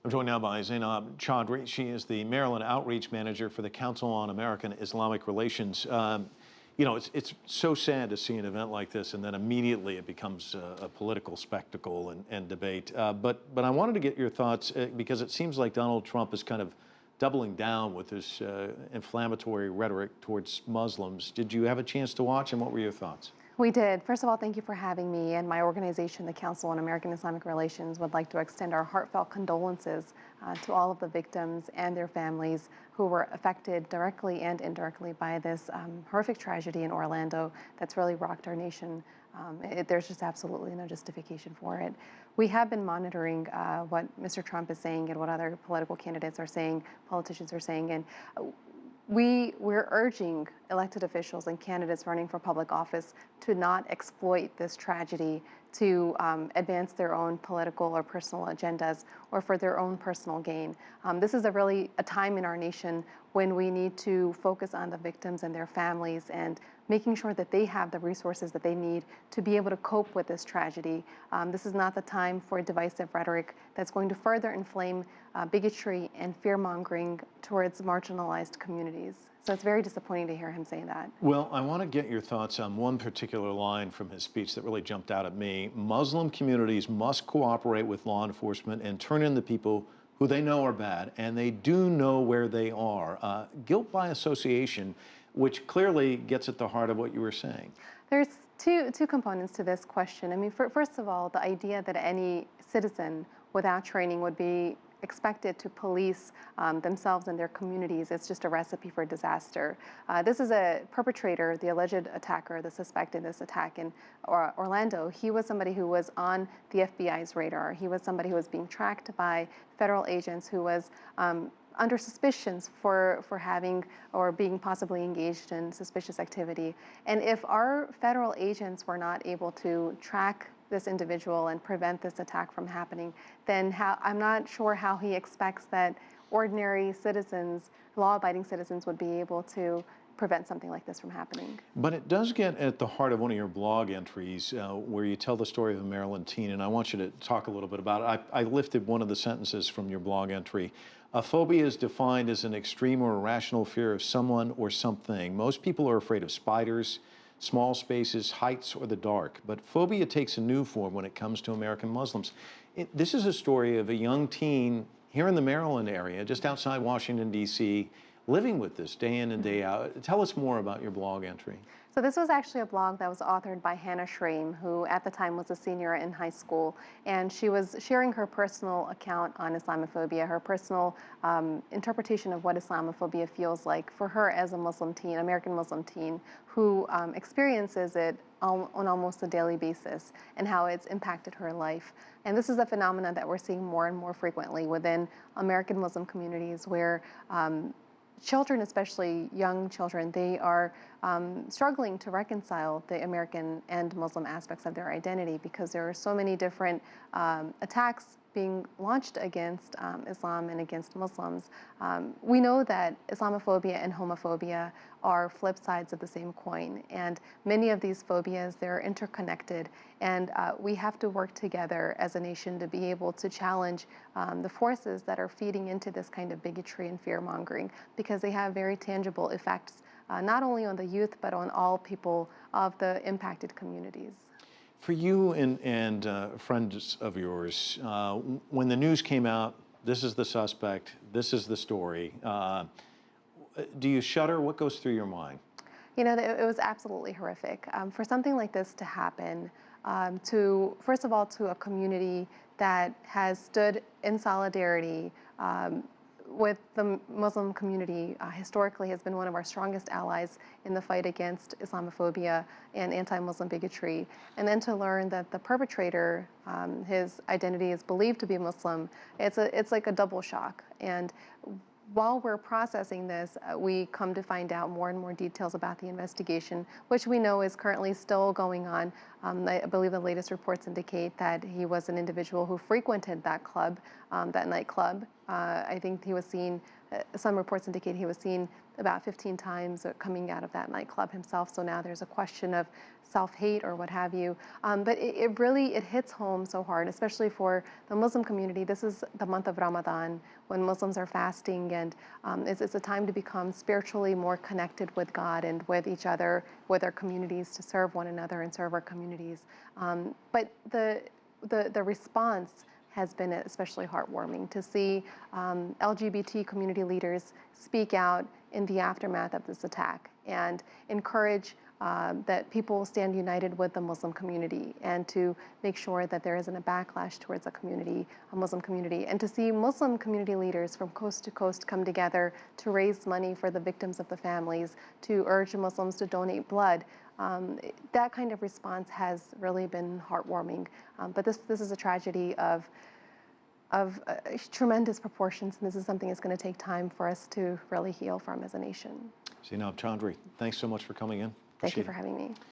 I'm joined now by Zainab Chaudry. She is the Maryland Outreach Manager for the Council on American Islamic Relations. It's so sad to see an event like this, and then immediately it becomes a political spectacle and debate. But I wanted to get your thoughts because it seems like Donald Trump is kind of doubling down with his inflammatory rhetoric towards Muslims. Did you have a chance to watch, and what were your thoughts? We did. First of all, thank you for having me, and my organization, the Council on American Islamic Relations, would like to extend our heartfelt condolences to all of the victims and their families who were affected directly and indirectly by this horrific tragedy in Orlando that's really rocked our nation. There's just absolutely no justification for it. We have been monitoring what Mr. Trump is saying and what other political candidates are saying, politicians are saying, and we're urging elected officials and candidates running for public office to not exploit this tragedy to advance their own political or personal agendas or for their own personal gain. This is really a time in our nation when we need to focus on the victims and their families and making sure that they have the resources that they need to be able to cope with this tragedy. This is not the time for divisive rhetoric that's going to further inflame bigotry and fear-mongering towards marginalized communities. So it's very disappointing to hear him say that. Well, I want to get your thoughts on one particular line from his speech that really jumped out at me. Muslim communities must cooperate with law enforcement and turn in the people who they know are bad, and they do know where they are. Guilt by association, which clearly gets at the heart of what you were saying. There's two components to this question. I mean, first of all, the idea that any citizen without training would be expected to police themselves and their communities, it's just a recipe for disaster. This is a perpetrator, the alleged attacker, the suspect in this attack in Orlando. He was somebody who was on the FBI's radar. He was somebody who was being tracked by federal agents, who was under suspicions for having or being possibly engaged in suspicious activity. And if our federal agents were not able to track this individual and prevent this attack from happening, then I'm not sure how he expects that ordinary citizens, law-abiding citizens, would be able to prevent something like this from happening. But it does get at the heart of one of your blog entries where you tell the story of a Maryland teen, and I want you to talk a little bit about it. I lifted one of the sentences from your blog entry. A phobia is defined as an extreme or irrational fear of someone or something. Most people are afraid of spiders, small spaces, heights, or the dark. But phobia takes a new form when it comes to American Muslims. This is a story of a young teen here in the Maryland area, just outside Washington, D.C., living with this day in and day out. Tell us more about your blog entry. So this was actually a blog that was authored by Hannah Schramm, who at the time was a senior in high school, and she was sharing her personal account on Islamophobia, her personal interpretation of what Islamophobia feels like for her as a Muslim teen, American Muslim teen, who experiences it on almost a daily basis and how it's impacted her life. And this is a phenomenon that we're seeing more and more frequently within American Muslim communities where children, especially young children, they are struggling to reconcile the American and Muslim aspects of their identity because there are so many different attacks being launched against Islam and against Muslims. We know that Islamophobia and homophobia are flip sides of the same coin, and many of these phobias, they're interconnected, and we have to work together as a nation to be able to challenge the forces that are feeding into this kind of bigotry and fear-mongering, because they have very tangible effects, not only on the youth, but on all people of the impacted communities. For you and friends of yours, when the news came out, this is the suspect, this is the story, do you shudder? What goes through your mind? You know, it was absolutely horrific. For something like this to happen, first of all, to a community that has stood in solidarity with the Muslim community, historically has been one of our strongest allies in the fight against Islamophobia and anti-Muslim bigotry. And then to learn that the perpetrator, his identity is believed to be Muslim, it's like a double shock. And while we're processing this, we come to find out more and more details about the investigation, which we know is currently still going on. I believe the latest reports indicate that he was an individual who frequented that club that nightclub. I think he was seen, some reports indicate he was seen about 15 times coming out of that nightclub himself. So now there's a question of self-hate or what have you. But it really hits home so hard, especially for the Muslim community. This is the month of Ramadan when Muslims are fasting, and it's a time to become spiritually more connected with God and with each other, with our communities, to serve one another and serve our communities. But the response has been especially heartwarming to see LGBT community leaders speak out in the aftermath of this attack and encourage that people stand united with the Muslim community, and to make sure that there isn't a backlash towards a Muslim community, and to see Muslim community leaders from coast to coast come together to raise money for the victims of the families, to urge Muslims to donate blood. That kind of response has really been heartwarming. But this is a tragedy of tremendous proportions, and this is something that's going to take time for us to really heal from as a nation. Zainab Chaudry, thanks so much for coming in. Thank you Appreciate for it. having me.